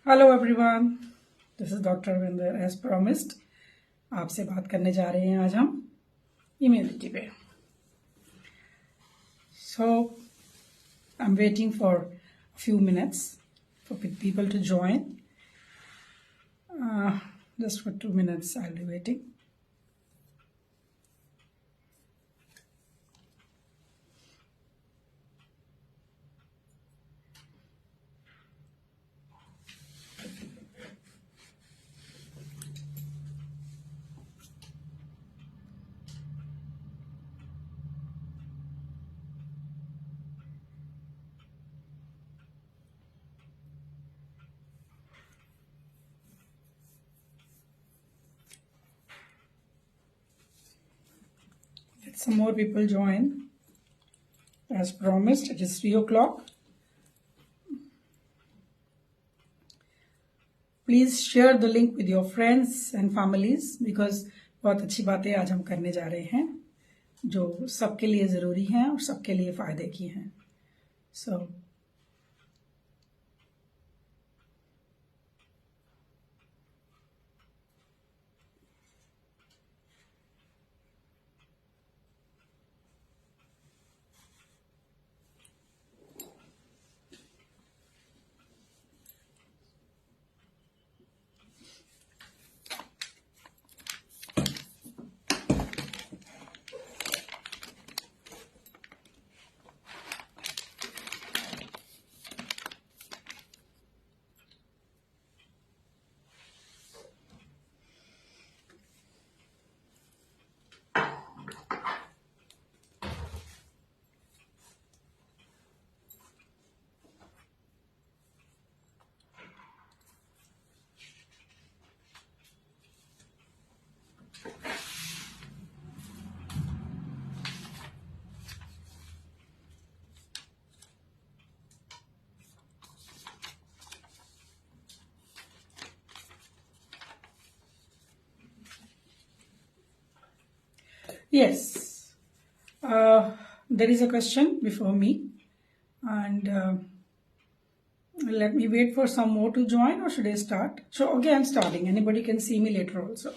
Hello everyone, this is doctor Ravinder. As promised आपसे बात करने जा रहे हैं आज हम इम्यूनिटी पे। So I am waiting for few minutes for people to join. Just for 2 minutes I will be waiting. Some more people join. As promised, it is 3 o'clock. Please share the link with your friends and families because बहुत अच्छी बातें आज हम करने जा रहे हैं जो सबके लिए ज़रूरी हैं और सबके लिए फ़ायदे की हैं। So yes, there is a question before me, and let me wait for some more to join, or should I start? So okay, I'm starting. Anybody can see me later also.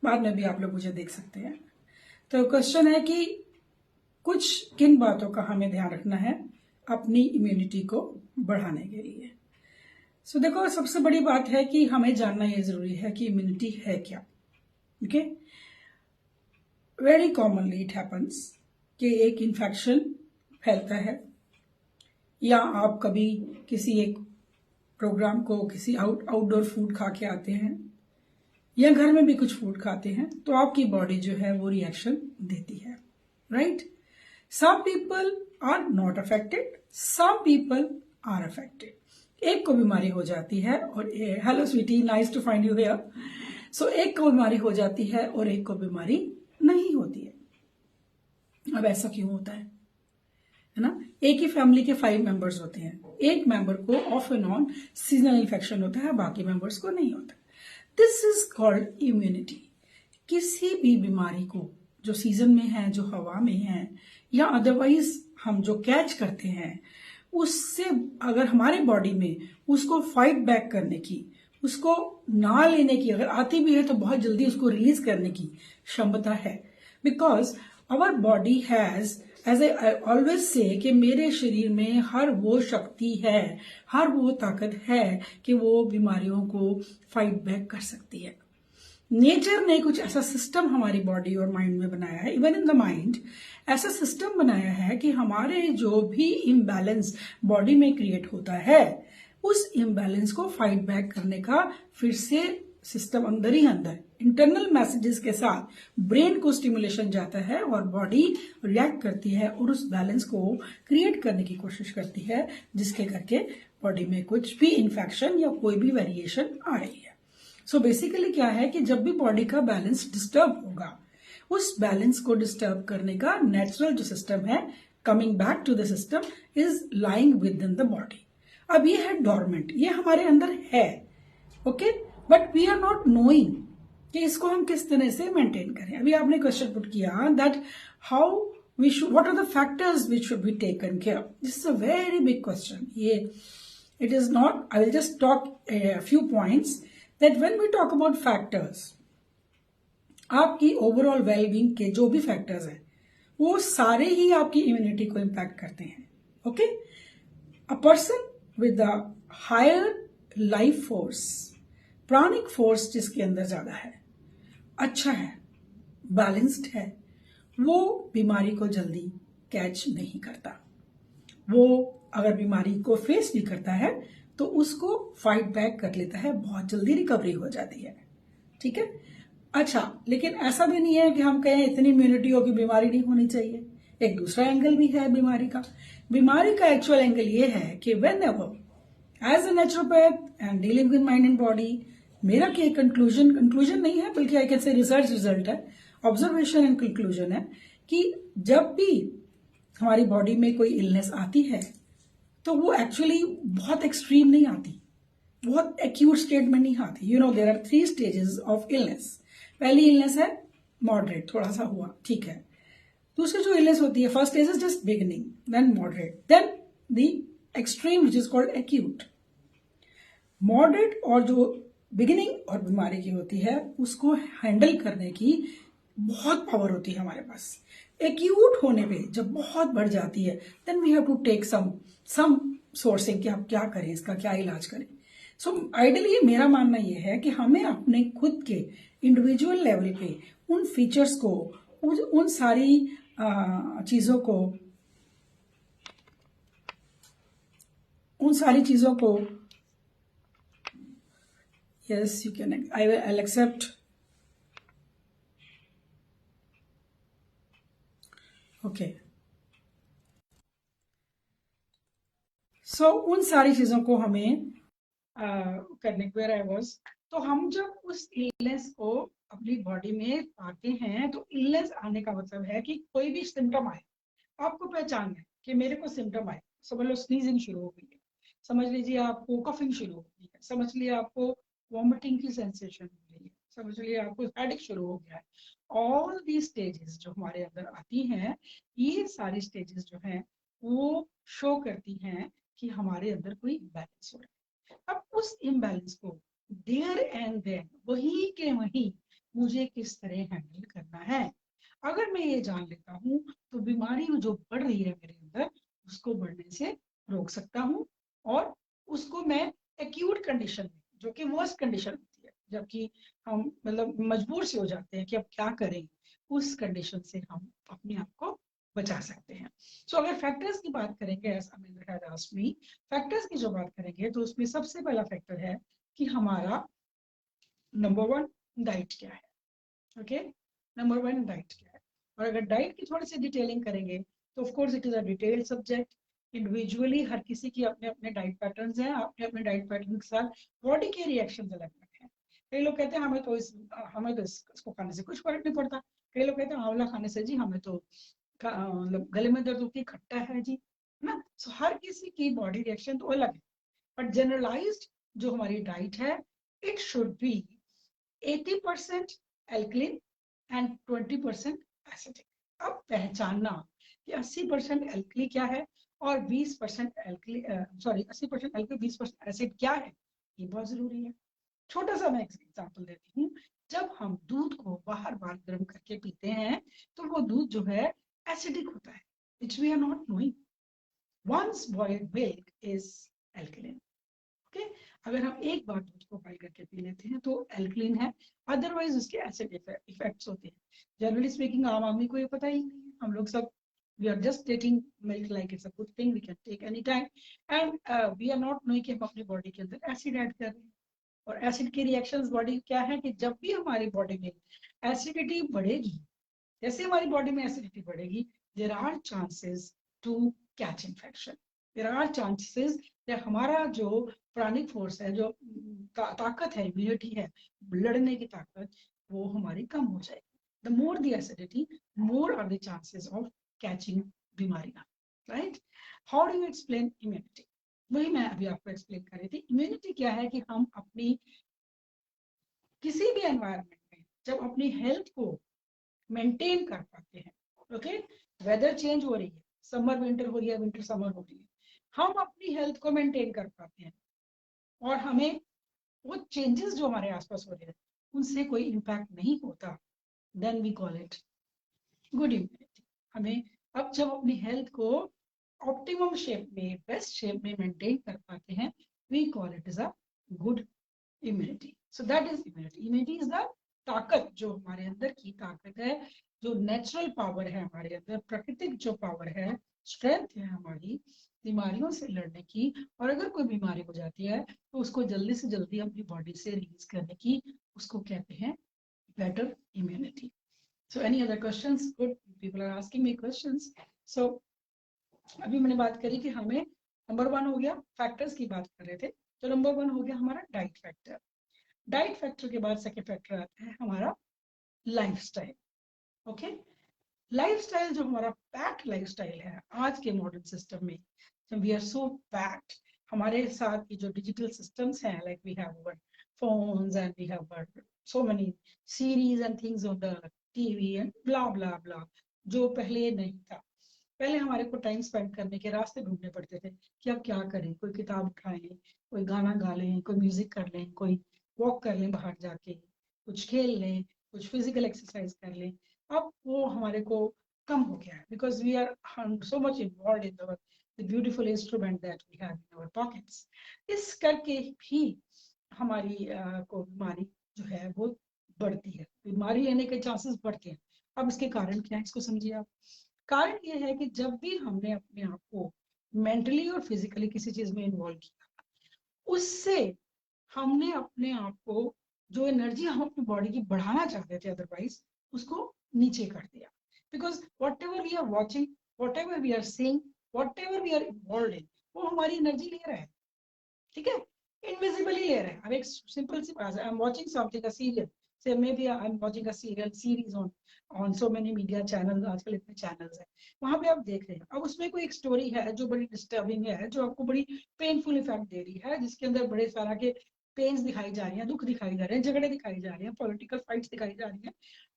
बाद में भी आप लोग मुझे देख सकते हैं। तो क्वेश्चन है कि कुछ किन बातों का हमें ध्यान रखना है अपनी इम्यूनिटी को बढ़ाने के लिए। सो देखो, सबसे बड़ी बात है कि हमें जानना ये जरूरी है कि इम्यूनिटी है क्या। Okay, very commonly it happens कि एक इन्फेक्शन फैलता है, या आप कभी किसी एक प्रोग्राम को किसी आउटडोर फूड खा के आते हैं, या घर में भी कुछ फूड खाते हैं, तो आपकी बॉडी जो है वो रिएक्शन देती है, right. Some people are not affected, some people are affected. एक को बीमारी हो जाती है और hello sweetie, nice to find you here. So एक को बीमारी हो जाती है और एक को बीमारी नहीं होती है। अब ऐसा क्यों होता है ना? एक ही फैमिली के 5 मेंबर्स होते हैं, एक मेंबर को of and on seasonal infection होता है, बाकी मेंबर्स को नहीं होता। This is called immunity. किसी भी बीमारी को जो सीजन में है, जो हवा में है, या अदरवाइज हम जो कैच करते हैं, उससे अगर हमारे बॉडी में उसको फाइट बैक करने की, उसको ना लेने की, अगर आती भी है तो बहुत जल्दी उसको रिलीज करने की क्षमता है। Because our body has, as I always say, कि मेरे शरीर में हर वो शक्ति है, हर वो ताकत है कि वो बीमारियों को फाइट बैक कर सकती है। नेचर ने कुछ ऐसा सिस्टम हमारी बॉडी और माइंड में बनाया है, इवन इन द माइंड ऐसा सिस्टम बनाया है कि हमारे जो भी इम्बैलेंस बॉडी में क्रिएट होता है, उस इम्बैलेंस को फाइट बैक करने का फिर से सिस्टम अंदर ही अंदर इंटरनल मैसेजेस के साथ ब्रेन को स्टिमुलेशन जाता है और बॉडी रिएक्ट करती है और उस बैलेंस को क्रिएट करने की कोशिश करती है, जिसके करके बॉडी में कुछ भी इन्फेक्शन या कोई भी वेरिएशन आ रही है। सो बेसिकली क्या है कि जब भी बॉडी का बैलेंस डिस्टर्ब होगा, उस बैलेंस को डिस्टर्ब करने का नेचुरल जो सिस्टम है, coming back to the system, is lying with in the body. अब ये है डोरमेंट, ये हमारे अंदर है, okay, but we are not knowing कि इसको हम किस तरह से मेंटेन करें। अभी आपने क्वेश्चन पुट किया that how we should, what are the factors which should be taken care. This is a very big question. ये It is not, I will just talk a few points that when we talk about factors, आपकी overall wellbeing के जो भी factors हैं वो सारे ही आपकी immunity को इम्पैक्ट करते हैं. Okay, a person with the higher life force, pranic force जिसके अंदर ज्यादा है, अच्छा है, बैलेंस्ड है, वो बीमारी को जल्दी कैच नहीं करता. वो अगर बीमारी को फेस भी करता है तो उसको फाइट बैक कर लेता है, बहुत जल्दी रिकवरी हो जाती है. ठीक है. अच्छा, लेकिन ऐसा भी नहीं है कि हम कहें इतनी इम्यूनिटी हो कि बीमारी नहीं होनी चाहिए. एक दूसरा एंगल भी है बीमारी का. बीमारी का एक्चुअल एंगल ये है कि whenever as a naturopath and dealing with mind and body, मेरा क्या कंक्लूजन नहीं है बल्कि I can say research result है, ऑब्जर्वेशन एंड कंक्लूजन है कि जब भी हमारी बॉडी में कोई इलनेस आती है तो वो एक्चुअली बहुत एक्सट्रीम नहीं आती, बहुत एक्यूट स्टेट में नहीं आती. You know there are 3 stages of illness. पहली इलनेस है मॉडरेट, थोड़ा सा हुआ, ठीक है. दूसरी जो इलनेस होती है, first stage is just beginning, then moderate, then the extreme which is called acute. Moderate और जो बिगिनिंग और बीमारी की होती है उसको हैंडल करने की बहुत पावर होती है हमारे पास. एक्यूट होने पे जब बहुत बढ़ जाती है then we have to take some sourcing कि आप क्या करें, इसका क्या इलाज करें. सो आइडियली मेरा मानना यह है कि हमें अपने खुद के इंडिविजुअल लेवल पे उन फीचर्स को, उन सारी चीजों को yes you can, I will accept. Okay, so उन सारी चीजों को हमें करने को वेयर आई वाज. तो हम जब उस इलनेस को अपनी बॉडी में पाते हैं तो इलनेस आने का मतलब है कि कोई भी सिम्टम आए, आपको पहचान है कि मेरे को सिम्टम आए. समझ लो स्नीजिंग शुरू हो गई है, समझ लीजिए आपको कफिंग शुरू हो गई है, समझ लीजिए आपको वॉमिटिंग की सेंसेशन हो गई है, समझ लीजिए आपको हेडेक शुरू हो गया है. ऑल दी स्टेजेस जो हमारे अंदर आती हैं, ये सारी स्टेजेस जो हैं वो शो करती हैं कि हमारे अंदर कोई बैलेंस हो रहा है. अब उस इम्बैलेंस को देयर एंड देन, वही के वही मुझे किस तरह हैंडल करना है. अगर मैं ये जान लेता हूँ तो बीमारी जो बढ़ रही है मेरे अंदर उसको बढ़ने से रोक सकता हूँ, और उसको मैं एक्यूट कंडीशन में, जो कि वर्स्ट कंडीशन होती है, जबकि हम मतलब मजबूर से हो जाते हैं कि अब क्या करें, उस कंडीशन से हम अपने आप को बचा सकते हैं. सो अगर फैक्टर्स की बात करेंगे, ऐसा मैंने फैक्टर्स की जो बात करेंगे तो उसमें सबसे पहला फैक्टर है कि हमारा नंबर 1 डाइट क्या है. ओके, नंबर 1 डाइट क्या है. और अगर डाइट की थोड़ी सी डिटेलिंग करेंगे तो of course it is a detailed subject. Individually हर किसी की अपने अपने डाइट पैटर्न्स हैं, अपने अपने डाइट पैटर्न के साथ बॉडी के रिएक्शन अलग अलग हैं. कई लोग कहते हैं हमें तो इसको खाने से कुछ फर्क नहीं पड़ता. कई लोग कहते हैं आंवला खाने से जी हमें तो मतलब गले में दर्द होती है, खट्टा है जी, है ना. सो हर किसी की बॉडी रिएक्शन तो अलग है. बट जनरलाइज्ड जो हमारी डाइट है, it should be 80% alkaline and 20% acidic. अब पहचानना कि 80% एल्कली क्या है और 20% एल्कली, सॉरी 80% एल्कली 20% एसिड क्या है, ये बहुत जरूरी है. छोटा सा मैं एग्जांपल देती हूँ. जब हम दूध को बार बार गर्म करके पीते हैं तो वो दूध जो है एसिडिक होता है, which we are not knowing. Once boiled milk is alkaline. Okay, अगर हम एक बार दूध को बॉइल करके पी लेते हैं तो एल्कलीन है, अदरवाइज उसके एसिड इफेक्ट्स होते हैं. जनरली स्पीकिंग आम आदमी को ये पता ही नहीं है. हम लोग सब we are just taking milk like it's a good thing, we can take any time, and we are not knowing कि हम अपनी बॉडी के अंदर एसिड ऐड कर रहे हैं. और एसिड की रिएक्शंस बॉडी क्या है कि जब भी हमारी बॉडी में एसिडिटी बढ़ेगी, जैसे हमारी बॉडी में एसिडिटी बढ़ेगी, there are chances to catch infection. There are chances कि हमारा जो प्राणिक फोर्स है, जो ताकत है, इम्यूनिटी है, लड़ने की ताकत, वो हमारी कम हो जाएगी. The more the acidity, more are the chances of catching बीमारियां. Right. How do you explain immunity? वही मैं अभी आपको एक्सप्लेन कर रही थी. इम्यूनिटी क्या है कि हम अपनी किसी भी एनवायरमेंट में जब अपनी हेल्थ को मेंटेन कर पाते हैं. ओके, वेदर चेंज हो रही है, समर विंटर हो रही है, विंटर समर हो रही है, हम अपनी हेल्थ को मेंटेन कर पाते हैं और हमें वो चेंजेस जो हमारे आसपास हो रहे हैं उनसे कोई इम्पैक्ट नहीं होता, then we call it good immunity. हमें अब जब अपनी हेल्थ को ऑप्टिमम शेप में, बेस्ट शेप में मेंटेन कर पाते हैं, we call it is a good immunity. So that is immunity. Immunity is the ताकत, जो हमारे अंदर की ताकत है, जो नेचुरल पावर है हमारे अंदर, प्राकृतिक जो पावर है, स्ट्रेंथ है हमारी बीमारियों से लड़ने की। और अगर कोई बीमारी हो जाती है तो उसको जल्दी से जल्दी अपनी बॉडी से रिलीज करने की, उसको कहते हैं better immunity. So any other questions? Good. People are asking me questions. So अभी मैंने बात करी कि हमें नंबर 1 हो गया, फैक्टर्स की बात कर रहे थे, तो नंबर 1 हो गया हमारा डाइट फैक्टर। डाइट फैक्टर के बाद सेकेंड फैक्टर आता है हमारा लाइफस्टाइल। ओके, लाइफस्टाइल जो हमारा पैक्ड लाइफस्टाइल है आज के मॉडर्न सिस्टम में, वी आर सो पैक्ड। हमारे साथ की जो डिजिटल सिस्टम्स हैं, like we have our phones and we have so many series and things on the TV and blah blah blah, जो पहले नहीं था। पहले हमारे को टाइम स्पेंड करने के रास्ते ढूंढने पड़ते थे कि अब क्या करें, कोई किताब उठाएं, कोई गाना गा लें, कोई म्यूजिक कर लें, कोई वॉक कर लें बाहर जाके, कुछ खेल लें, कुछ फिजिकल एक्सरसाइज कर लें। अब वो हमारे को कम हो गया है, because we are so much involve in the beautiful instrument that we have in our pockets. इस करके भी हमारी को बीमारी जो है वो बढ़ती है, बीमारी लेने के चांसेस बढ़ते हैं। अब इसके कारण क्या है, इसको समझिए आप। कारण ये है कि जब भी हमने अपने आप को मेंटली और फिजिकली किसी चीज में इन्वॉल्व किया, उससे हमने अपने आप को, जो एनर्जी हम अपनी बॉडी की बढ़ाना चाहते थे अदरवाइज, उसको नीचे कर दिया। Because whatever we are watching, whatever we are seeing, whatever we are involve in, वो हमारी एनर्जी ले रहा है। ठीक है, इनविजिबली ले रहे हैं। अब एक सिंपल सी बात है, I am watching something a serial, say maybe I am watching a serial series on so many media channel, आजकल इतने चैनल्स हैं, वहां पे आप देख रहे हैं। अब उसमें कोई एक स्टोरी है जो बड़ी डिस्टर्बिंग है, जो आपको बड़ी पेनफुल इफेक्ट दे रही है, जिसके अंदर बड़े सारा के पेन्स दिखाई जा रही हैं, दुख दिखाई जा रहे हैं, झगड़े दिखाई जा रहे हैं, पॉलिटिकल फाइट्स दिखाई जा रही हैं।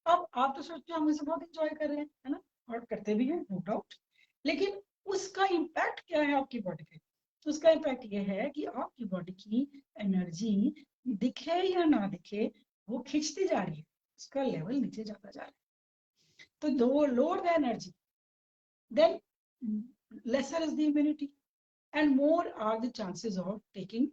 अब आप तो सोचते हो हम इसे बहुत इंजॉय कर रहे हैं, है ना, और करते भी हैं नो डाउट, लेकिन उसका इम्पैक्ट क्या है आपकी बॉडी पे? तो उसका इम्पैक्ट ये है कि आपकी बॉडी की एनर्जी, दिखे या ना दिखे, वो खिंचती जा रही है, उसका लेवल नीचे जाता जा रहा है। तो the lower the energy, then lesser is the immunity and more are the chances of taking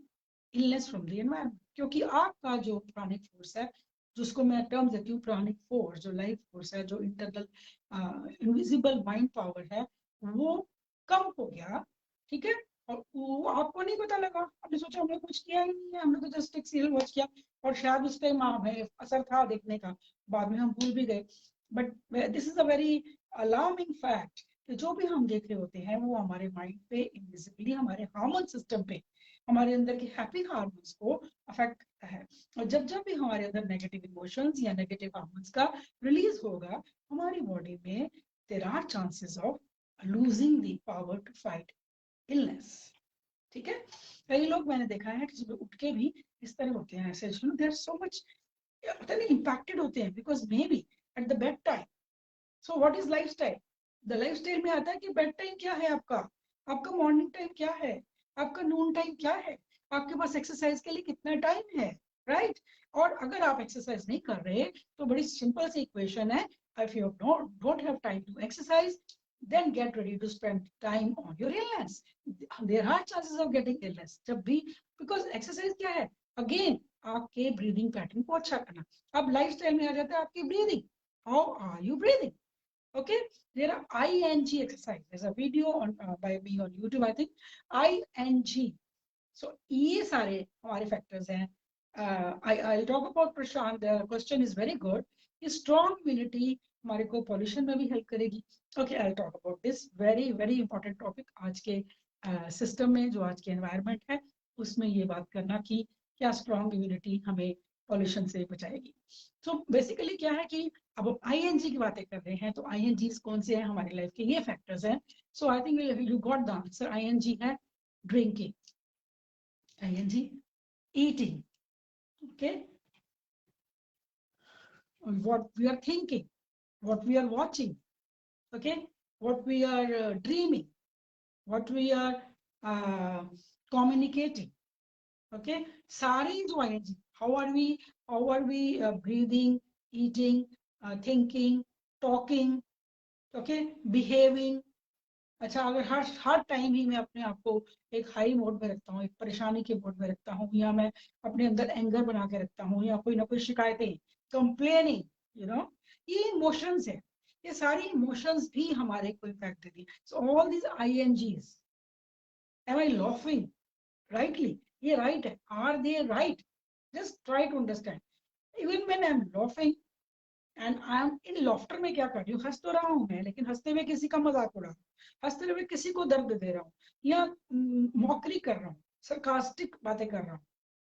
illness from the environment. क्योंकि आपका जो प्राणिक फोर्स है, जिसको मैं टर्म देती हूँ प्राणिक फोर्स, जो लाइफ फोर्स है, जो इंटरनल इनविजिबल माइंड पावर है, वो कम हो गया। ठीक है, और वो आपको नहीं पता लगा, आपने सोचा हमने कुछ किया ही नहीं है, हमने तो जस्ट एक सीरियल वॉच किया, और शायद उस टाइम हमें असर था देखने का, बाद में हम भूल भी गए। But this is a very alarming fact कि जो भी हम देख रहे होते हैं वो हमारे माइंड पे इनविजिबली, हमारे हार्मोन सिस्टम पे, हमारे अंदर के हैप्पी हार्मोन्स को अफेक्ट करता है। और जब जब भी हमारे अंदर नेगेटिव इमोशंस या नेगेटिव हार्मोन्स का रिलीज होगा हमारी बॉडी में, there are chances of losing the power to fight illness. ठीक है, कई लोग मैंने देखा है कि सुबह उठ के भी इस तरह होते हैं, ऐसे दे आर सो मच पता नहीं इम्पैक्टेड होते हैं, because may be at the bed time. So what is lifestyle? The lifestyle में आता है कि बेड टाइम क्या है आपका, आपका मॉर्निंग टाइम क्या है, आपका नून टाइम क्या है, आपके पास एक्सरसाइज के लिए कितना टाइम है, राइट? और अगर आप एक्सरसाइज नहीं कर रहे तो बड़ी सिंपल सी इक्वेशन है, if you don't have time to exercise, then get ready to spend time on your illness. There are chances of getting illness जब भी, because exercise क्या है, again आपके ब्रीदिंग पैटर्न को अच्छा करना। अब लाइफस्टाइल में आ जाता है आपकी breathing, how are you breathing? Okay, there are ing exercise, there's a video on by me on YouTube, I think, ing. So ये सारे हमारे फैक्टर्स हैं। I'll talk about Prashant, the question is very good, strong immunity हमारे को pollution में भी help करेगी। Okay, I talk about this very very important topic आज के सिस्टम में, जो आज के एनवायरनमेंट है उसमें ये बात करना कि क्या स्ट्रॉन्ग इम्यूनिटी हमें पॉल्यूशन से बचाएगी। तो बेसिकली क्या है कि अब आईएनजी की बातें कर रहे हैं, तो आईएनजी कौन से हैं हमारी लाइफ के, ये फैक्टर्स हैं। So I think you got the answer. ING है drinking, ING eating, okay, what we are thinking, what we are watching, okay, what we are dreaming, what we are communicating. Okay, सारी जो ing, how are we breathing, eating, thinking, talking, okay, behaving. अच्छा, अगर हर time ही मैं अपने आप को एक high mode में रखता हूँ, एक परेशानी के मोड में रखता हूँ, या मैं अपने अंदर एंगर बना के रखता हूँ, या कोई ना कोई शिकायतें, कंप्लेनिंग, ये इमोशंस है। ये सारी इमोशंस भी हमारे को इम्पैक्ट देती है। So all these INGs, am I laughing rightly, ये राइट है, are they right, just try to understand. Even when I am laughing and I am in laughter में क्या कर रही हूँ, हंस तो रहा हूँ मैं, लेकिन हंसते हुए किसी का मजाक उड़ा रहा हूँ, हंसते हुए किसी को दर्द दे रहा हूँ, या मॉकरी कर रहा हूँ, सरकास्टिक बातें कर रहा हूँ,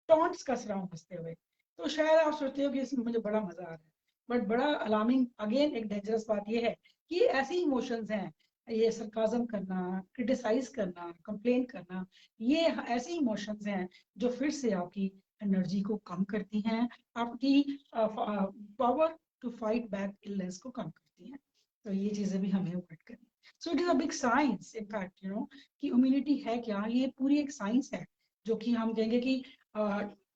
टॉन्ट्स कस रहा हूँ हंसते हुए, तो शायद आप सोचते हो कि इसमें मुझे बड़ा मजा आ रहा है। बट बड़ा अलार्मिंग, अगेन एक डेंजरस बात यह है कि ऐसे इमोशंस हैं, ये सरकाजम करना, क्रिटिसाइज करना, कंप्लेन करना, ये ऐसे इमोशंस हैं जो फिर से आपकी एनर्जी को कम करती हैं, आपकी power to fight back illness को कम करती हैं। तो ये चीजें भी हमें अवॉइड करनी। So it is a big science in fact, कि इम्यूनिटी है क्या, ये पूरी एक साइंस है, जो कि हम कहेंगे कि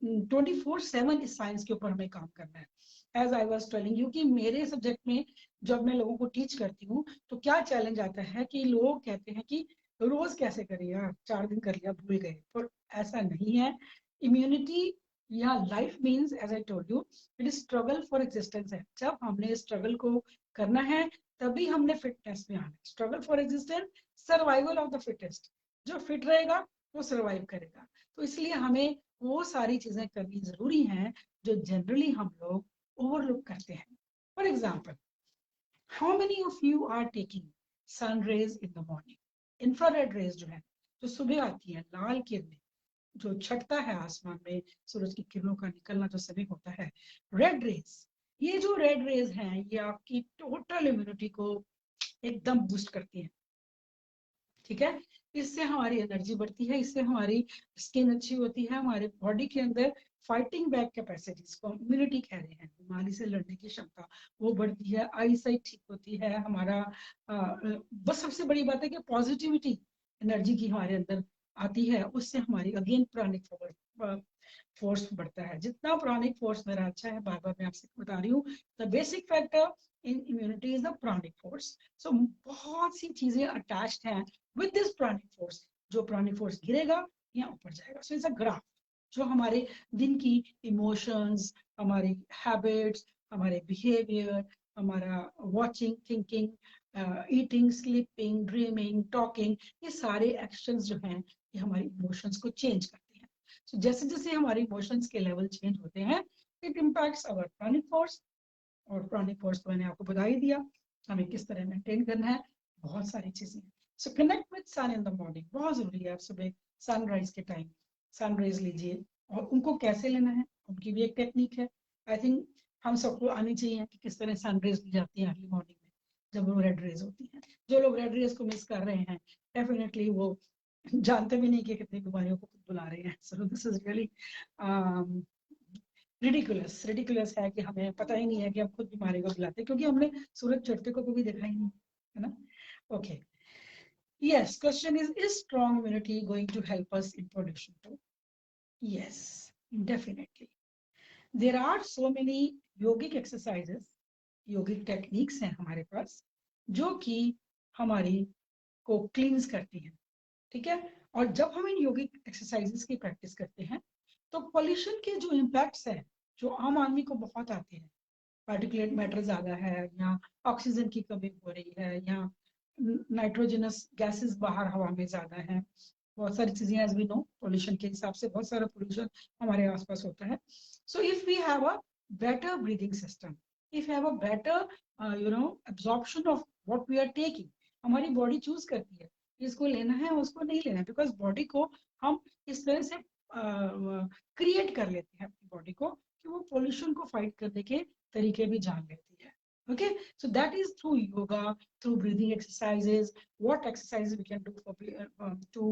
24/7 इस साइंस के ऊपर हमें काम करना है। As I was telling you कि मेरे सब्जेक्ट में जब मैं लोगों को टीच करती हूँ, तो क्या चैलेंज आता है कि लोग कहते हैं कि रोज कैसे करें यार, 4 दिन कर लिया भूल गए, पर ऐसा नहीं है। इम्यूनिटी या life means, as I told you, it is struggle for existence है। जब हमने स्ट्रगल को करना है, तभी हमने फिटनेस में आना है। Struggle for existence, survival of the fittest. जो फिट रहेगा वो सर्वाइव करेगा। तो इसलिए हमें वो सारी चीजें करनी जरूरी हैं जो जनरली हम लोग ओवरलुक करते हैं। For example, how many of you are taking sun rays in the morning? Infrared rays जो है, जो सुबह आती है, लाल किरणें, जो छटता है आसमान में, सूरज की किरणों का निकलना जो समय होता है, रेड रेज, ये जो रेड रेज हैं, ये आपकी टोटल इम्यूनिटी को एकदम बूस्ट करती है। ठीक है, इससे हमारी एनर्जी बढ़ती है, इससे हमारी स्किन अच्छी होती है, हमारे बॉडी के अंदर फाइटिंग बैक कैपेसिटी, जिसको इम्यूनिटी कह रहे हैं, बीमारी से लड़ने की क्षमता, वो बढ़ती है, आई साइट ठीक होती है हमारा। बस सबसे बड़ी बात है कि पॉजिटिविटी एनर्जी की हमारे अंदर आती है, उससे हमारी अगेन प्राणिक फोर्स बढ़ता है। जितना प्राणिक फोर्स मेरा अच्छा है, बार बार मैं आपसे बता रही हूँ, the basic factor in immunity is the pranic force. So बहुत सी चीजें अटैच्ड हैं विद दिस प्राणिक फोर्स। जो प्राणिक फोर्स गिरेगा या ऊपर जाएगा। सो इट्स अ ग्राफ जो हमारे दिन की इमोशंस, हमारी हैबिट्स, हमारे बिहेवियर, हमारा watching, thinking, eating, sleeping, dreaming, talking, ये सारे एक्शंस जो हैं, ये हमारी इमोशंस को चेंज करते हैं। So, जैसे जैसे हमारे इमोशंस के लेवल चेंज होते हैं, it impacts our pranic force. और प्राणिक फोर्स तो मैंने आपको बता ही दिया, हमें किस तरह मेंटेन करना है, बहुत सारी चीजें। So connect with sun in the morning, बहुत जरूरी है। आप सुबह सनराइज के टाइम सनराइज लीजिए, और उनको कैसे लेना है, उनकी भी एक टेक्निक है। आई थिंक हम सबको आनी चाहिए कि किस तरह सनराइज ली जाती है अर्ली मॉर्निंग में, जब वो रेड रेज होती है। जो लोग रेड रेज को मिस कर रहे हैं, डेफिनेटली वो जानते भी नहीं कि कितनी बीमारियों को बुला रहे हैं। So this is really ridiculous, ridiculous है कि हमें पता ही नहीं है कि हम खुद बीमारी को बुलाते हैं, क्योंकि हमने सूरज चढ़ते को कभी देखा ही नहीं है ना। Okay, yes, question is strong immunity going to help us in pollution too? Yes, definitely. There are so many yogic exercises, yogic techniques हैं हमारे पास, जो कि हमारी को क्लींस करती हैं। ठीक है, और जब हम इन योगिक एक्सरसाइजेस की प्रैक्टिस करते हैं, तो पॉल्यूशन के जो इम्पैक्ट्स हैं, जो आम आदमी को बहुत आते हैं, पार्टिकुलेट मैटर ज्यादा है, या ऑक्सीजन की कमी हो रही है, या नाइट्रोजनस गैसेस बाहर हवा में ज्यादा है, बहुत सारी चीजें, एज वी नो पोल्यूशन के हिसाब से बहुत सारा पोल्यूशन हमारे आसपास होता है। So if we have a better breathing system, if have a better absorption of what we are taking, हमारी बॉडी चूज करती है इसको लेना है उसको नहीं लेना है, बिकॉज बॉडी को हम इस तरह से क्रिएट कर लेते हैं अपनी बॉडी को, कि वो पोल्यूशन को फाइट करने के तरीके भी जान लेती है। Okay, so that is through yoga, through breathing exercises, what exercises we can do for to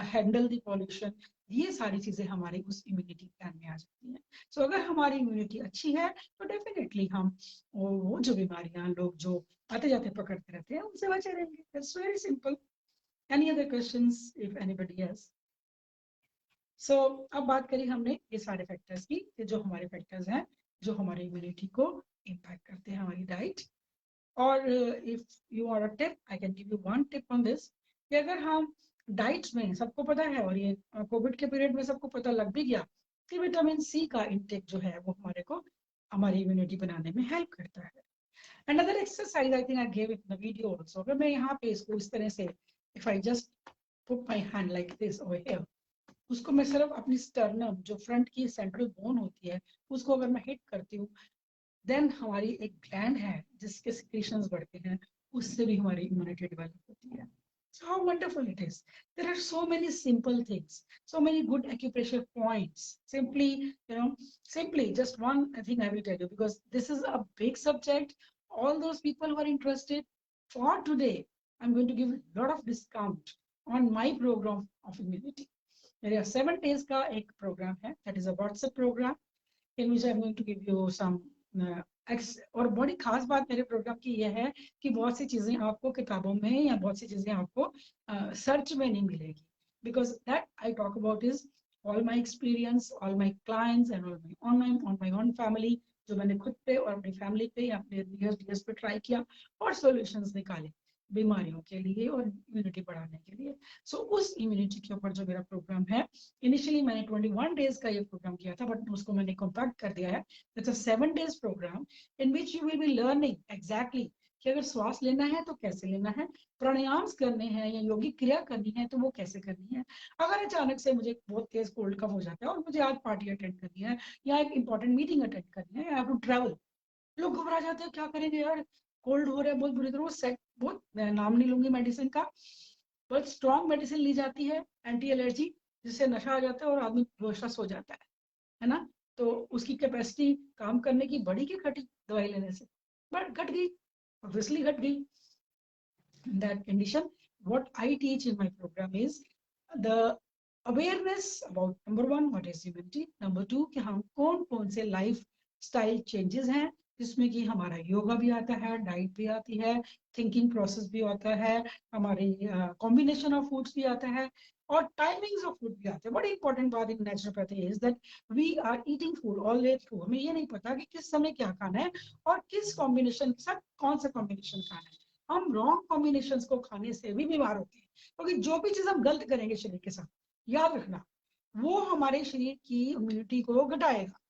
handle the pollution. ये सारी चीजें हमारी उस इम्यूनिटी प्लान में आ जाती हैं। सो अगर हमारी इम्यूनिटी अच्छी है, तो डेफिनेटली हम वो जो बीमारियां लोग जो आते जाते पकड़ते रहते हैं, उनसे बचे रहेंगे। It's very simple. Any other questions if anybody has? So अब बात करी हमने ये सारे फैक्टर्स की, ये जो हमारे फैक्टर्स हैं जो हमारे इम्यूनिटी को इम्पैक्ट करते हैं, हमारी डाइट। और if you are a tip, I can give you one tip on this, कि अगर हम डाइट्स में, सबको पता है और ये कोविड के पीरियड में सबको पता लग भी गया कि विटामिन सी का इंटेक जो है वो हमारे को हमारी इम्यूनिटी बनाने में हेल्प करता है। Another exercise I think I gave it in the video also. अगर मैं यहाँ पे इसको इस तरह से, if I just put my hand like this over here, उसको मैं सिर्फ अपनी स्टर्नम जो फ्रंट की सेंट्रल बोन होती है उसको अगर मैं हिट करती हूँ, देन हमारी एक ग्लैंड है जिसके सिक्रीशंस बढ़ते हैं, उससे भी हमारी इम्यूनिटी डेवलप होती है। So how wonderful it is. There are so many simple things, so many good acupressure points. Simply just one thing I will tell you, because this is a big subject. All those people who are interested, for today, I'm going to give a lot of discount on my program of immunity. मेरे 7 days का एक program है, that is a WhatsApp program in which I'm going to give you some और बड़ी खास बात मेरे programme की यह है कि बहुत सी चीजें आपको किताबों में या बहुत सी चीजें आपको सर्च में नहीं मिलेगी, because that I talk about is all my experience, all my clients and all my online on my own family, जो मैंने खुद पे और अपनी फैमिली पे या अपने रियर्स पे ट्राई किया और सॉल्यूशंस निकाले बीमारियों के लिए और इम्यूनिटी बढ़ाने के लिए। सो उस इम्यूनिटी के ऊपर जो मेरा प्रोग्राम है, इनिशियली मैंने 21 डेज का ये प्रोग्राम किया था, बट उसको मैंने कॉम्पैक्ट कर दिया है। It's a 7 days programme in which you will be learning exactly कि अगर श्वास लेना है तो कैसे लेना है, प्राणायाम करने हैं या योगिक क्रिया करनी है तो वो कैसे करनी है। अगर अचानक से मुझे बहुत तेज कोल्ड कफ हो जाता है और मुझे आज पार्टी अटेंड करनी है या एक इंपॉर्टेंट मीटिंग अटेंड करनी है, आई हैव टू ट्रैवल, लोग घबरा जाते हैं, क्या करेंगे यार, कोल्ड हो रहा है बहुत बुरी तरह। सेट बहुत, नाम नहीं लूंगी मेडिसिन का, बहुत स्ट्रॉन्ग मेडिसिन ली जाती है एंटी एलर्जी, जिससे नशा आ जाता है और आदमी बेहोश हो जाता है ना। तो उसकी कैपेसिटी काम करने की बड़ी की घटी दवाई लेने से, बट घट गई, ऑब्वियसली घट गई। that condition, what I teach in my program is the awareness about number one, what is immunity, number two, कि हम कौन कौन से लाइफ स्टाइल चेंजेस हैं जिसमें कि हमारा योगा भी आता है, डाइट भी आती है, थिंकिंग प्रोसेस भी आता है, हमारी कॉम्बिनेशन ऑफ फूड्स भी आता है और टाइमिंग्स ऑफ फूड भी आते हैं। बड़ी इंपॉर्टेंट बात in naturopathy is that we are eating food all day through. हमें ये नहीं पता कि किस समय क्या खाना है और किस कॉम्बिनेशन के साथ कौन सा कॉम्बिनेशन खाना है। हम रॉन्ग कॉम्बिनेशंस को खाने से भी बीमार होते हैं, क्योंकि जो भी चीज हम गलत करेंगे शरीर के साथ, याद रखना वो हमारे शरीर की इम्यूनिटी को घटाएगा।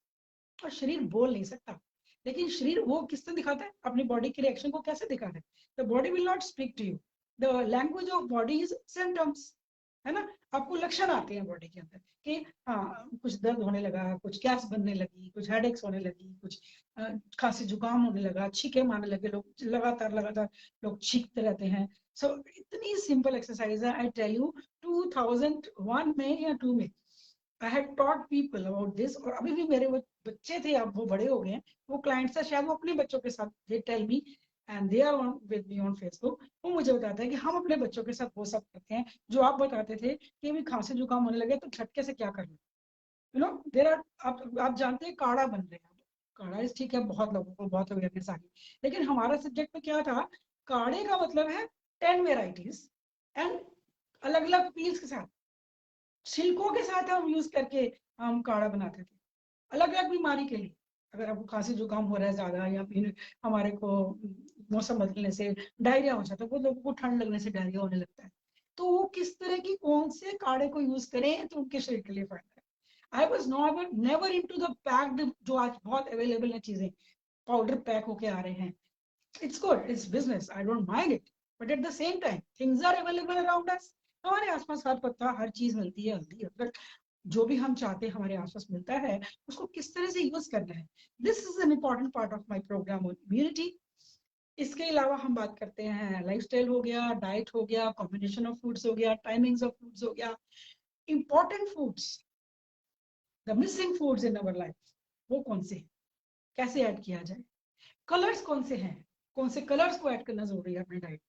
और शरीर बोल नहीं सकता, लेकिन शरीर वो किस तरह दिखाता है, अपनी बॉडी के रिएक्शन को कैसे दिखाता है। The body will not speak to you, the language of body is symptoms, है ना। आपको लक्षण आते हैं बॉडी के अंदर कि हाँ कुछ दर्द होने लगा, कुछ गैस बनने लगी, कुछ हेडेक्स होने लगी, कुछ खांसी जुकाम होने लगा, छींके मारने लगे लोग, लगातार लगातार लोग छींकते रहते हैं। सो इतनी सिंपल एक्सरसाइज है, आई टेल यू 2001 में या 2 में I had taught people about this. और अभी भी मेरे वो बच्चे थे, अब वो बड़े हो गए हैं, वो क्लाइंट्स है, शायद वो अपने बच्चों के साथ they tell me and they are with me on Facebook, वो मुझे बताते हैं कि हम अपने बच्चों के साथ वो सब करते हैं जो आप बताते थे कि भी खांसी जुकाम होने लगे तो झटके से क्या करना। यू नो देर आर, आप जानते हैं काढ़ा बन रहे हैं, काढ़ा इस ठीक है, बहुत लोगों को बहुत अवेयरनेस आ गई, लेकिन हमारा सब्जेक्ट में क्या था, काढ़े का मतलब है 10 वेराइटीज एंड अलग अलग पील्स के साथ, छिलकों के साथ हम यूज करके हम काढ़ा बनाते थे अलग अलग बीमारी के लिए। अगर आपको खांसी जुकाम हो रहा है ज्यादा या फिर हमारे को मौसम बदलने से डायरिया हो जाता है, वो लोगों को ठंड लगने से डायरिया होने लगता है, तो वो किस तरह की कौन से काढ़े को यूज करें तो उनके शरीर के लिए फायदा है। I was never into the packed, जो आज बहुत अवेलेबल है चीजें, पाउडर पैक होके आ रहे हैं। It's good, it's business, I don't mind it, but at the same time things are available around us। हमारे आसपास हर पत्ता हर चीज मिलती है, हल्दी अदरक जो भी हम चाहते हैं हमारे आसपास मिलता है, उसको किस तरह से यूज करना है, this is an important part of my programme on immunity. इसके अलावा हम बात करते हैं लाइफस्टाइल हो गया, डाइट हो गया, कॉम्बिनेशन ऑफ फूड्स हो गया, टाइमिंग्स ऑफ फूड्स हो गया, important foods, the missing foods in our life, वो कौन से, कैसे ऐड किया जाए, कलर्स कौन से हैं, कौन से कलर्स को ऐड करना जरूरी है अपने डाइट।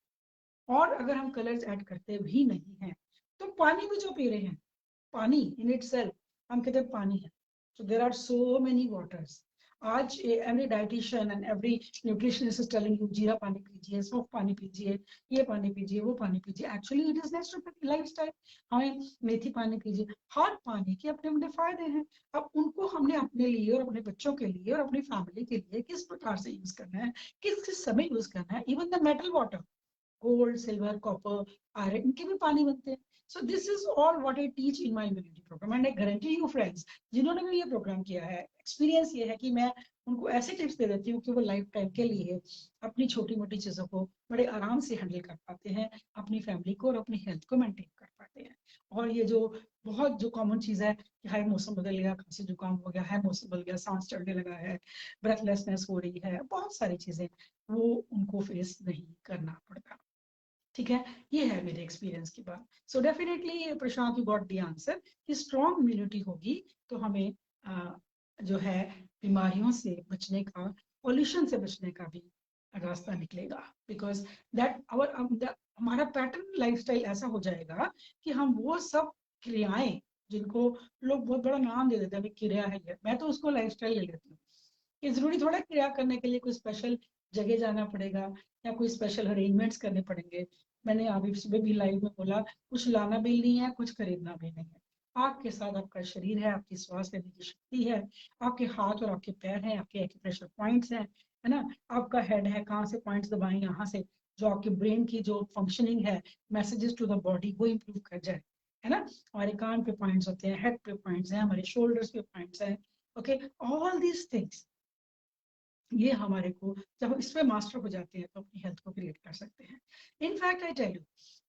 और अगर हम कलर्स ऐड करते भी नहीं हैं तो पानी भी जो पी रहे हैं, पानी इन इटसेल्फ, हम कहते हैं पानी है, so there are so many waters। आज every dietitian and every nutritionist is telling you जीरा पानी पीजिए, सॉफ्ट पानी पीजिए, ये पानी पीजिए, वो पानी पीजिए। Actually it is natural lifestyle. हमें मेथी पानी पीजिए। हर पानी के अपने अपने फायदे हैं। अब उनको हमने अपने लिए और अपने बच्चों के लिए और अपनी फैमिली के लिए किस प्रकार से यूज करना है, किस किस समय यूज करना है। Even the metal water, gold, silver, copper, iron, इनके भी पानी बनते हैं। So this is all what I teach in my immunity programme and I guarantee you friends, जिन्होंने भी ये प्रोग्राम किया है, एक्सपीरियंस ये है कि मैं उनको ऐसे टिप्स दे देती हूँ कि वो लाइफ टाइम के लिए अपनी छोटी मोटी चीजों को बड़े आराम से हैंडल कर पाते हैं, अपनी फैमिली को और अपनी हेल्थ को मेंटेन कर पाते हैं। और ये जो बहुत जो कॉमन चीज है कि हाई मौसम बदल गया, खांसी जुकाम हो गया, है मौसम बदल गया, सांस चढ़ने लगा है, ब्रेथलेसनेस हो रही है, बहुत सारी चीजें वो उनको फेस नहीं करना पड़ता। ठीक है, ये है मेरे एक्सपीरियंस की बात। So definitely Prashant, you got the answer कि स्ट्रॉन्ग इम्यूनिटी होगी तो हमें जो है बीमारियों से बचने का, पॉल्यूशन से बचने का भी रास्ता निकलेगा। बिकॉज दैट आवर हमारा पैटर्न लाइफस्टाइल ऐसा हो जाएगा कि हम वो सब क्रियाएं, जिनको लोग बहुत बड़ा नाम दे देते हैं, क्रिया है ये, मैं तो उसको लाइफस्टाइल ले लेती हूँ। कि जरूरी थोड़ा क्रिया करने के लिए कोई स्पेशल जगह जाना पड़ेगा या कोई स्पेशल अरेंजमेंट्स करने पड़ेंगे। मैंने अभी सुबह भी लाइव में बोला, कुछ लाना भी नहीं है, कुछ खरीदना भी नहीं है। आपके साथ आपका शरीर है, आपकी श्वास लेने की शक्ति है, आपके हाथ और आपके पैर हैं, आपके एक्यूप्रेशर पॉइंट्स हैं, है ना, आपका हेड है, कहाँ से पॉइंट्स दबाएं, यहाँ से जो आपके ब्रेन की जो फंक्शनिंग है, मैसेजेस टू द बॉडी, वो इंप्रूव कर जाए, है ना। हमारे कान पे पॉइंट्स होते हैं, हेड पे पॉइंट्स हैं, हमारे शोल्डर्स पे पॉइंट्स हैं। ओके, ऑल दीज थिंग्स, ये हमारे को जब इस पे मास्टर हो जाते हैं तो अपनी हेल्थ को क्रिएट कर सकते हैं। इनफैक्ट आई टेल यू,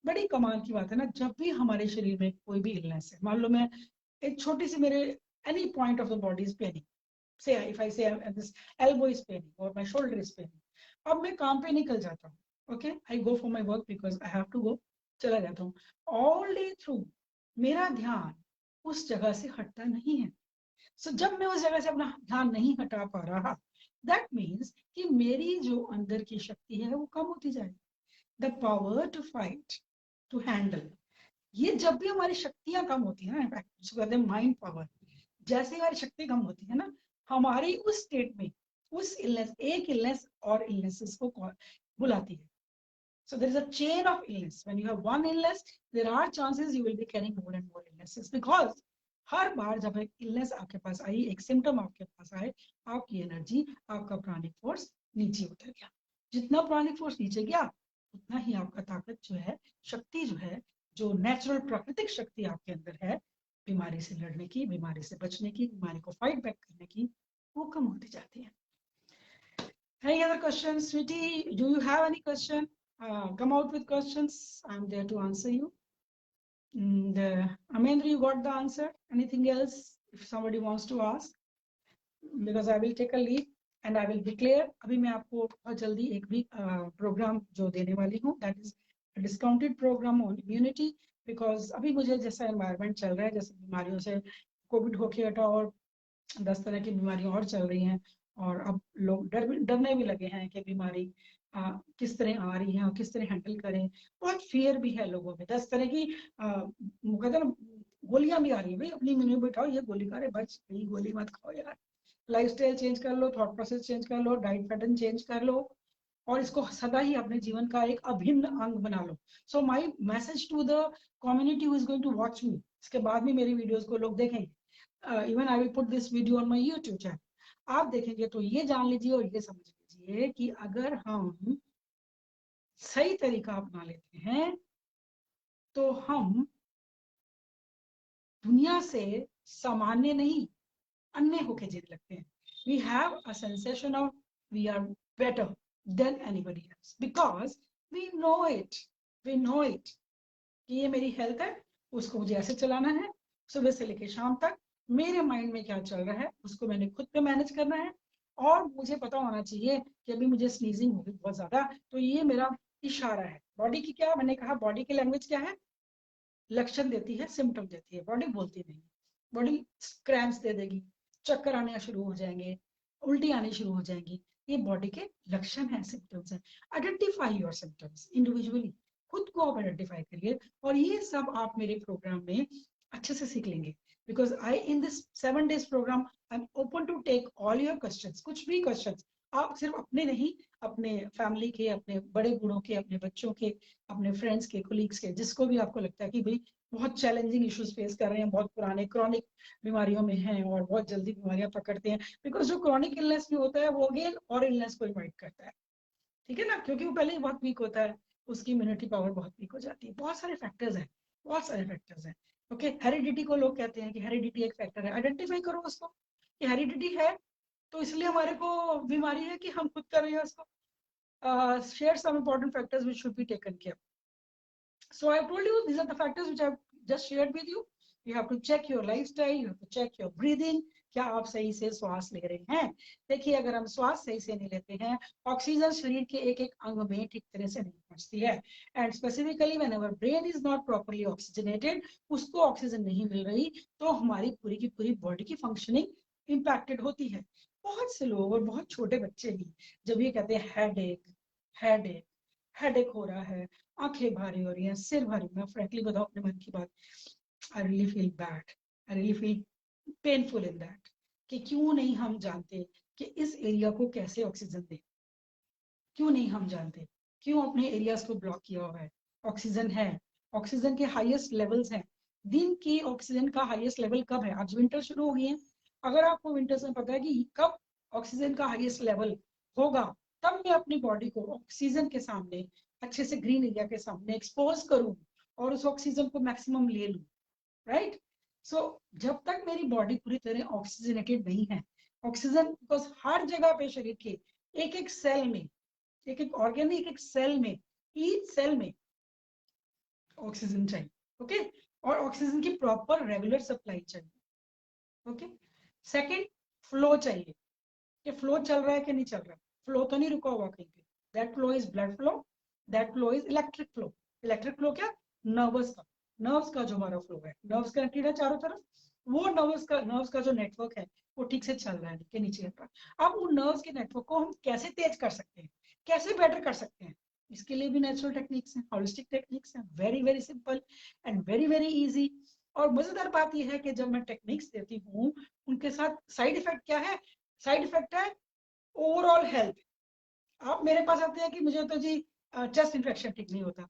बड़ी कमाल की बात है ना, जब भी हमारे शरीर में कोई भी इलनेस है, मान लो मैं एक छोटी सी मेरे any point of the body is paining, say if I say this elbow is paining और माय शोल्डर इज पेनिंग, अब मैं काम पे निकल जाता हूँ। Okay, I go for my work because I have to go, चला जाता हूँ। ऑल डे थ्रू मेरा ध्यान उस जगह से हटता नहीं है। सो जब मैं उस जगह से अपना ध्यान नहीं हटा पा रहा, दैट मीन्स कि मेरी जो अंदर की शक्ति है वो कम होती जाएगी। The power to fight, to handle, ये जब भी हमारी शक्तियां कम होती है ना, इनफैक्ट उसको कहते हैं माइंड पावर, जैसे ही हमारी शक्ति कम होती है ना, हमारी उस स्टेट में उस इलनेस, एक इलनेस और इलनेसेस को बुलाती है। So there is a chain of illness. When you have one illness, there are chances you will be carrying more and more illnesses because हर बार जब एक इलनेस आपके पास आई, एक सिम्टम आपके पास आए, आपकी एनर्जी, आपका प्राणिक फोर्स नीचे उतर गया। जितना प्राणिक फोर्स नीचे गया, उतना ही आपका ताकत जो है, शक्ति जो है, जो नेचुरल प्राकृतिक शक्ति आपके अंदर है, बीमारी से लड़ने की, बीमारी से बचने की, बीमारी को फाइट बैक करने की, वो कम होती जाती है। Any other questions, sweetie? Do you have any question? Come out with questions. I'm there to answer you. And Amendra, you got the answer. Anything else if somebody wants to ask? Because I will take a leave and I will declare. अभी मैं आपको बहुत जल्दी एक भी programme जो देने वाली हूँ, that is a discounted program on immunity. Because अभी मुझे जैसा environment चल रहा है, जैसे बीमारियों से कोविड होके हटा और 10 तरह की बीमारियां और चल रही हैं, और अब लोग डरने भी लगे हैं कि बीमारी किस तरह आ रही है और किस तरह हैंडल करें। बहुत फियर भी है लोगों में, 10 तरह की कहते हैं गोलियां भी आ रही है, भाई अपनी इम्यूनिटी बैठाओ, ये गोली खा रहे, बच ये गोली मत खाओ यार, लाइफस्टाइल चेंज कर लो, थॉट प्रोसेस चेंज कर लो, डाइट पैटर्न चेंज कर लो, और इसको सदा ही अपने जीवन का एक अभिन्न अंग बना लो। So my message to the community who is going to watch me, इसके बाद भी मेरी वीडियोस को लोग देखेंगे, even I will put this video on my YouTube channel, आप देखेंगे तो ये जान लीजिए और ये समझ लीजिए कि अगर हम सही तरीका अपना लेते हैं तो हम दुनिया से सामान्य नहीं, अन्य होके जीने लगते हैं। We have a sensation of we are better than anybody else because we know it, we know it कि ये मेरी हेल्थ है, उसको मुझे ऐसे चलाना है, सुबह से लेकर शाम तक मेरे माइंड में क्या चल रहा है उसको मैंने खुद पे मैनेज करना है। और मुझे पता होना चाहिए कि अभी मुझे स्नीजिंग होगी बहुत ज्यादा, तो ये मेरा इशारा है। बॉडी की क्या, मैंने कहा बॉडी की लैंग्वेज क्या है, लक्षण देती है, सिम्टम देती है, बॉडी बोलती नहीं। बॉडी क्रैम्प्स दे देगी, चक्कर आने शुरू हो जाएंगे, उल्टी आनी शुरू हो जाएंगी, ये बॉडी के लक्षण हैं, सिम्टम्स हैं। आइडेंटिफाई योर सिम्टम्स इंडिविजुअली, खुद को आप आइडेंटिफाई करिए, और ये सब आप मेरे प्रोग्राम में अच्छे से सीख लेंगे। Because I in this 7 days programme I am open to take all your questions, कुछ भी क्वेश्चंस। आप सिर्फ अपने नहीं, अपने फैमिली के, अपने बड़े बूढ़ों के, अपने बच्चों के, अपने फ्रेंड्स के, कोलीग्स के, जिसको भी आपको लगता है कि भाई बहुत चैलेंजिंग इश्यूज फेस कर रहे हैं, बहुत पुराने क्रॉनिक बीमारियों में हैं और बहुत जल्दी बीमारियां पकड़ते हैं। बिकॉज जो क्रॉनिक इलनेस भी होता है वो अगेन और इलनेस को इन्वाइट करता है, ठीक है ना, क्योंकि वो पहले ही बहुत वीक होता है, उसकी इम्यूनिटी पावर बहुत वीक हो जाती है। बहुत सारे फैक्टर्स हैं, बहुत सारे फैक्टर्स हैं। ओके, हेरिडिटी को लोग कहते हैं कि हेरिडिटी एक फैक्टर है, आइडेंटिफाई करो उसको कि हेरिडिटी है, तो इसलिए हमारे को बीमारी है कि हम खुद कर रहे हैं उसको। Share some important factors which should be taken care. So I have told you these are the factors which I have just shared with you. You have to check your lifestyle, you have to check your breathing. क्या आप सही से श्वास ले रहे हैं? देखिए, अगर हम श्वास सही से नहीं लेते हैं, ऑक्सीजन शरीर के एक एक अंग में ठीक तरह से नहीं पहुंचती है। And specifically when our brain is not properly oxygenated, उसको ऑक्सीजन नहीं मिल रही, तो हमारी पूरी की पूरी बॉडी की फंक्शनिंग इम्पैक्टेड होती है। बहुत से लोग और बहुत छोटे बच्चे भी जब ये कहते हैं हेडेक हेडेक हो रहा है, आंखें भारी हो रही हैं, सिर भारी, मैं फ्रैंकली बताऊं अपने मन की बात, I really feel bad, I really feel painful in that, कि क्यों नहीं हम जानते कि इस एरिया को कैसे ऑक्सीजन दें। क्यों नहीं हम जानते, क्यों अपने एरियाज को ब्लॉक किया हुआ है। ऑक्सीजन है, ऑक्सीजन के हाईएस्ट लेवल्स हैं। दिन की ऑक्सीजन का हाईएस्ट लेवल कब है? आज विंटर शुरू हो गई है, अगर आपको विंटर्स में पता है कि कब ऑक्सीजन का हाईएस्ट लेवल होगा, तब मैं अपनी बॉडी को ऑक्सीजन के सामने, अच्छे से ग्रीन एरिया के सामने एक्सपोज करूं और उस ऑक्सीजन को मैक्सिमम ले लूं, राइट। सो जब तक मेरी बॉडी पूरी तरह ऑक्सीजनेटेड नहीं है, ऑक्सीजन, बिकॉज हर जगह पे शरीर के एक एक सेल में, एक एक ऑर्गेन, एक एक सेल में, ईच सेल में ऑक्सीजन चाहिए। ओके, और ऑक्सीजन की प्रॉपर रेगुलर सप्लाई चाहिए। ओके, सेकंड, फ्लो चाहिए, कि फ्लो चल रहा है कि नहीं चल रहा है, फ्लो तो नहीं रुका हुआ कहीं पे। That flow is blood flow, that flow is electric flow. Electric flow क्या? नर्वस का, नर्व्स का जो हमारा फ्लो है, नर्व्स कनेक्टेड है चारों तरफ, वो नर्व्स का जो नेटवर्क है वो ठीक से चल रहा है कि नहीं चल रहा। अब उन नर्व्स के नेटवर्क को हम कैसे तेज कर सकते हैं, कैसे बेटर कर सकते हैं, इसके लिए भी नेचुरल टेक्निक्स हैं, होलिस्टिक टेक्निक्स हैं, very very simple and very very easy. और मजेदार बात यह है कि जब मैं टेक्निक्स देती हूँ, उनके साथ साइड इफेक्ट क्या है? साइड इफेक्ट है ओवरऑल हेल्थ। आप मेरे पास आते हैं कि मुझे तो जी चेस्ट इन्फेक्शन ठीक नहीं होता,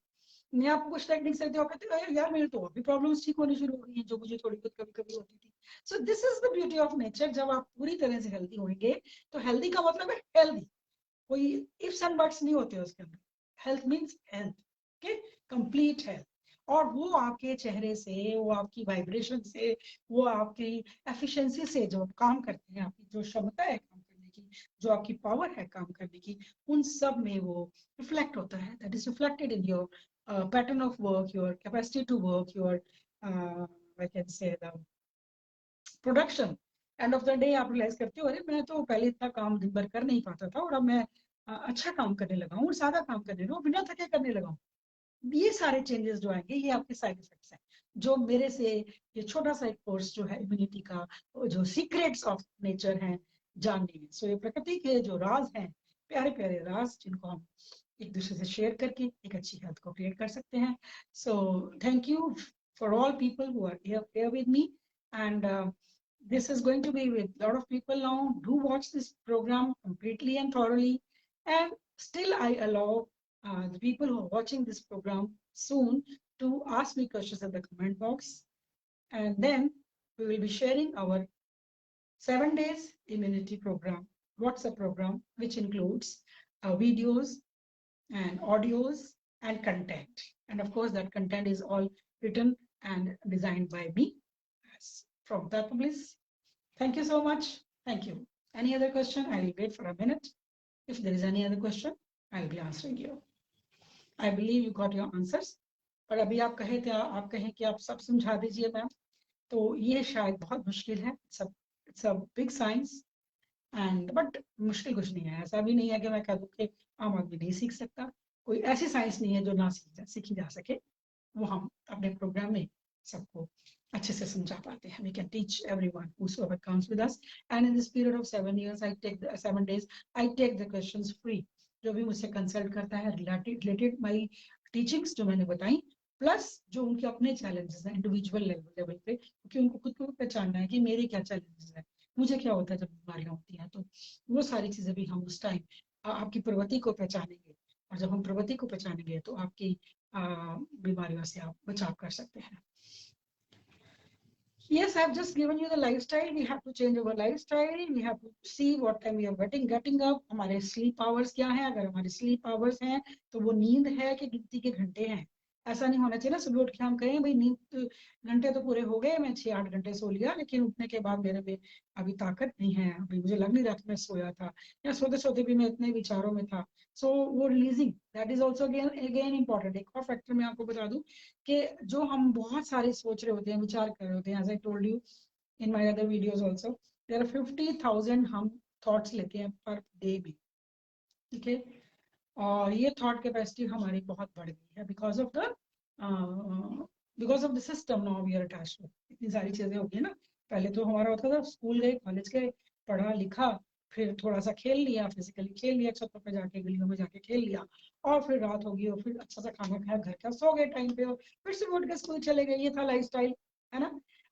मैं आपको कुछ टेक्निक से आप कहते हैं यार मेरी तो अभी प्रॉब्लम्स ठीक होनी शुरू हो गई हैं, जो मुझे थोड़ी बहुत कभी कभी होती थी। सो this is the beauty of nature. जब आप पूरी तरह से हेल्दी होंगे, तो हेल्दी का मतलब है हेल्दी, कोई इफ्स एंड बट्स नहीं होते उसके अंदर। Health means health, okay, complete health. और वो आपके चेहरे से, वो आपकी वाइब्रेशन से, वो आपकी एफिशिएंसी से, जो आप काम करते हैं, आपकी जो क्षमता है काम करने की, जो आपकी पावर है काम करने की, उन सब में वो रिफ्लेक्ट होता है। That is reflected in your pattern of work, your capacity to work, your I can say the production. End of the day आप रियलाइज करते हो, अरे मैं तो पहले इतना काम दिन भर कर नहीं पाता था, और अब मैं अच्छा काम करने लगा हूँ, सादा काम करने लगा हूँ, बिना थके करने लगा हूँ। ये सारे चेंजेस जो आएंगे, ये आपके साइड इफेक्ट्स हैं, जो मेरे से ये छोटा सा एक कोर्स जो है इम्यूनिटी का, जो सीक्रेट्स ऑफ नेचर हैं, जानने हैं। सो ये प्रकृति के जो राज हैं, प्यारे प्यारे राज, जिनको हम एक दूसरे से शेयर करके एक अच्छी हेल्थ को क्रिएट कर सकते हैं। So thank you for all people who are here with me, and this is going to be with a lot of people now. Do watch this program completely and thoroughly, and still I allow the people who are watching this program soon to ask me questions in the comment box, and then we will be sharing our 7 days immunity program WhatsApp program, which includes videos and audios and content. And of course, that content is all written and designed by me from Tattva Bliss. Thank you so much. Thank you. Any other question? I will wait for a minute. If there is any other question, I will be answering you. I believe you got your answers. पर अभी आप कहे थे, आप कहें कि आप सब समझा दीजिए मैम, तो ये शायद बहुत मुश्किल है। It's a big science, and but मुश्किल कुछ नहीं है। ऐसा भी नहीं है कि मैं कह दूं कि आम आदमी नहीं सीख सकता। कोई ऐसी साइंस नहीं है जो ना सीखी जा सके। वो हम अपने प्रोग्राम में सबको अच्छे से समझा पाते हैं। We can teach everyone whosoever comes with us, and in this period of 7 years, 7 days, I take the questions free. जो भी मुझसे कंसल्ट करता है रिलेटेड माई टीचिंग्स जो मैंने बताई, प्लस जो उनके अपने चैलेंजेस हैं इंडिविजुअल लेवल पे, क्योंकि उनको खुद को पहचानना है कि मेरे क्या चैलेंजेस हैं, मुझे क्या होता है जब बीमारियां होती हैं। तो वो सारी चीजें भी हम उस टाइम आपकी प्रवृत्ति को पहचानेंगे, और जब हम प्रवृत्ति को पहचानेंगे तो आपकी बीमारियों से आप बचाव कर सकते हैं। Yes, I've just given you the lifestyle. We have to change our lifestyle. We have to see what time we are getting up. हमारे sleep hours क्या है? अगर हमारे sleep hours हैं तो वो नींद है कि गिनती के घंटे हैं। ऐसा नहीं होना चाहिए ना सुबह उठ के हम कहें भाई नींद घंटे तो पूरे हो गए, मैं 6-8 घंटे सो लिया, लेकिन उठने के बाद मेरे में अभी ताकत नहीं है, अभी मुझे लग नहीं रहा था मैं सोया था, या सोते सोते भी मैं इतने विचारों में था। सो वो releasing that is also again important. एक और फैक्टर मैं आपको बता दूं कि जो हम बहुत सारे सोच रहे होते हैं, विचार कर रहे होते हैं, as I told you in my other videos also, there are 50,000 हम थॉट्स लेते हैं पर डे में, ठीक है। और ये थॉट कैपेसिटी हमारी बहुत बढ़ गई है because of the system now we are attached to. इतनी सारी चीजें हो गई ना। पहले तो हमारा होता था स्कूल गए, कॉलेज गए, पढ़ा लिखा, फिर थोड़ा सा खेल लिया, फिजिकली खेल लिया, छतों पे जाके गलियों में जाके खेल लिया, और फिर रात होगी और फिर अच्छा सा खाना खाया घर का, सो गए टाइम पे, और फिर से उठ के स्कूल चले गए। ये था लाइफस्टाइल, है ना।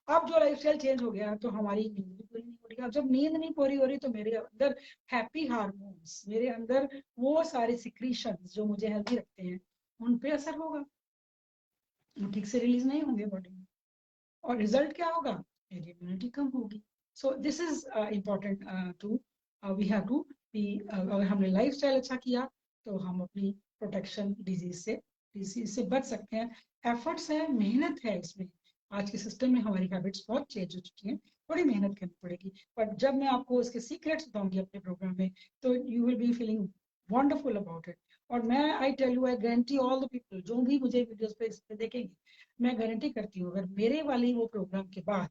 अब जो लाइफस्टाइल चेंज हो गया तो हमारी नींद भी पूरी नहीं हो रही। अब जब नींद नहीं पूरी हो रही तो मेरे अंदर हैप्पी हार्मोन्स, मेरे अंदर वो सारे सिक्रीशंस जो मुझे हेल्दी रखते हैं, उन पे असर होगा, वो ठीक से रिलीज नहीं होंगे बॉडी में, और रिजल्ट क्या होगा, मेरी इम्यूनिटी कम होगी। So this is important to we have to be. अगर हमने लाइफ स्टाइल अच्छा किया तो हम अपनी प्रोटेक्शन डिजीज से बच सकते हैं। एफर्ट्स है, मेहनत है इसमें। आज के सिस्टम में हमारी हैबिट्स बहुत चेंज हो चुकी हैं, थोड़ी मेहनत करनी पड़ेगी, बट जब मैं आपको इसके सीक्रेट्स बताऊंगी अपने प्रोग्राम में तो you will be feeling wonderful about it. और मैं I tell you, I guarantee all the people जो भी मुझे वीडियोस पे इस पे देखेंगे, मैं गारंटी करती हूँ अगर मेरे वाली वो प्रोग्राम के बाद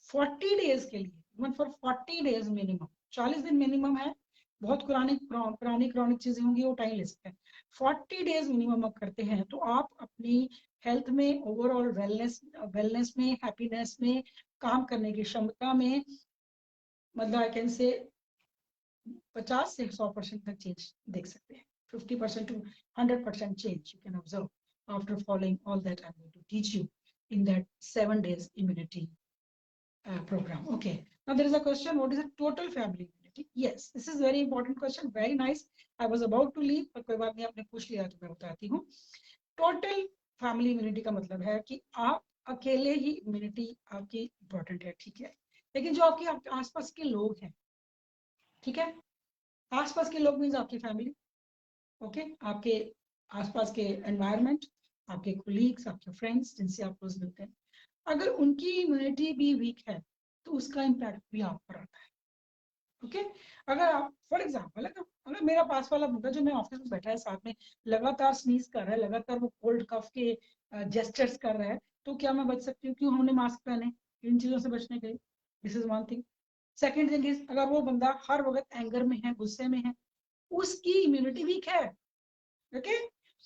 40 डेज के लिए, इवन फॉर 40 डेज मिनिमम, 40 दिन मिनिमम है, बहुत पुरानी क्रॉनिक चीजें होंगी वो टाइम ले सकते हैं। 40 डेज मिनिमम आप करते हैं तो आप अपनी हेल्थ में, ओवरऑल वेलनेस में, हैप्पीनेस में, काम करने की क्षमता में, मतलब आई कैन से 50 से 100% तक चेंज देख सकते हैं। 50% to 100% change you can observe after following all that I'm going to teach you in that 7 days immunity program. Okay. Now there is a question: what is a total family immunity? Yes, this is very important question. Very nice. I was about to leave, पर कोई बात नहीं, आपने पूछ लिया तो मैं बताती हूँ। टोटल फैमिली इम्यूनिटी का मतलब है कि आप अकेले ही इम्यूनिटी आपकी इंपॉर्टेंट है, ठीक है, लेकिन जो आपके आसपास के लोग हैं, ठीक है, आसपास के लोग मीन्स आपकी फैमिली, ओके, आपके आसपास के एनवायरनमेंट, आपके कोलीग्स, आपके फ्रेंड्स जिनसे आप रोज मिलते हैं, अगर उनकी इम्यूनिटी भी वीक है तो उसका इम्पैक्ट भी आप पर आता है। ओके, अगर आप फॉर एग्जाम्पल, अगर मेरा पास वाला बंदा जो मैं ऑफिस में बैठा है साथ में लगातार स्नीज कर रहा है, लगातार वो कोल्ड कफ के जेस्चर्स कर रहा है, तो क्या मैं बच सकती हूँ? क्यों हमने मास्क पहने? इन चीजों से बचने के लिए। This is one thing. Second thing is, अगर वो बंदा हर वक्त एंगर में है, गुस्से में है, उसकी इम्यूनिटी वीक है। ओके,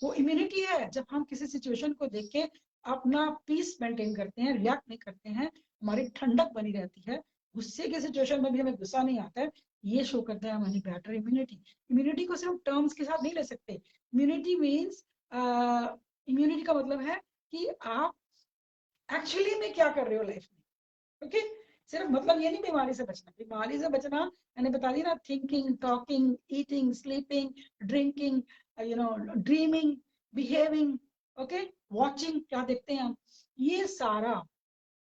वो इम्यूनिटी है। जब हम किसी सिचुएशन को देख के अपना पीस मेंटेन करते हैं, रिएक्ट नहीं करते हैं, हमारी ठंडक बनी रहती है, गुस्से के सिचुएशन में भी हमें गुस्सा नहीं आता है, ये शो करता है हमारी बेटर इम्यूनिटी। इम्यूनिटी को सिर्फ टर्म्स के साथ नहीं ले सकते। इम्यूनिटी मीन्स, इम्यूनिटी का मतलब है कि आप एक्चुअली में क्या कर रहे हो लाइफ में। ओके, सिर्फ मतलब ये नहीं बीमारी से बचना। बीमारी से बचना मैंने बता दी ना, thinking, talking, eating, sleeping, drinking, dreaming, behaving, okay, watching, क्या देखते हैं हम, ये सारा,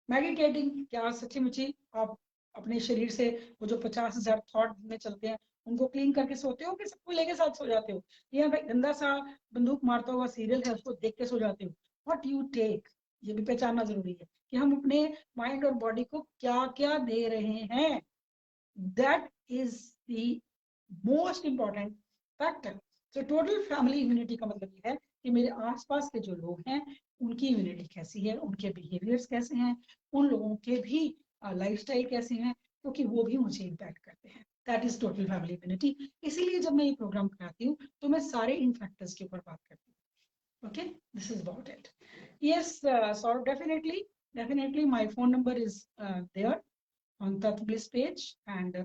मेडिटेटिंग, क्या सच्ची मुची आप अपने शरीर से वो जो 50,000 थॉट में चलते हैं उनको क्लीन करके सोते हो कि सबको लेके साथ सो जाते हो, या भाई गंदा सा बंदूक मारता हुआ सीरियल है उसको देख के सो जाते हो? व्हाट यू टेक, ये भी पहचानना जरूरी है कि हम अपने माइंड और बॉडी को क्या क्या दे रहे हैं। That is the most important factor. तो टोटल फैमिली इम्यूनिटी का मतलब ये है कि मेरे आसपास के जो लोग हैं उनकी इम्यूनिटी कैसी है, उनके बिहेवियर्स कैसे हैं, उन लोगों के भी लाइफस्टाइल कैसे हैं, क्योंकि वो भी मुझे इम्पैक्ट करते हैं। That is total family immunity. इसीलिए जब मैं ये प्रोग्राम कराती हूँ तो मैं सारे इन फैक्टर्स के ऊपर बात करती हूँ। Okay, this is about it. Yes, so definitely my phone number is there on Tat Bliss page, and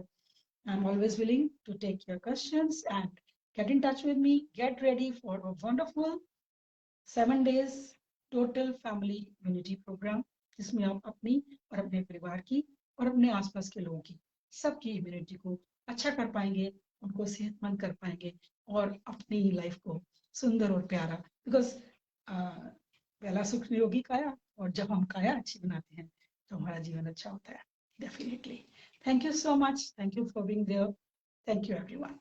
I'm always willing to take your questions and get in touch with me. Get ready for a wonderful 7 days total family immunity programme, जिसमें आप अपनी और अपने परिवार की और अपने आसपास के लोगों की सबकी इम्यूनिटी को अच्छा कर पाएंगे, उनको सेहतमंद कर पाएंगे और अपनी लाइफ को सुंदर और प्यारा, बिकॉज पहला सुख निरोगी काया, और जब हम काया अच्छी बनाते हैं तो हमारा जीवन अच्छा होता है definitely. Thank you so much. Thank you for being there. Thank you everyone.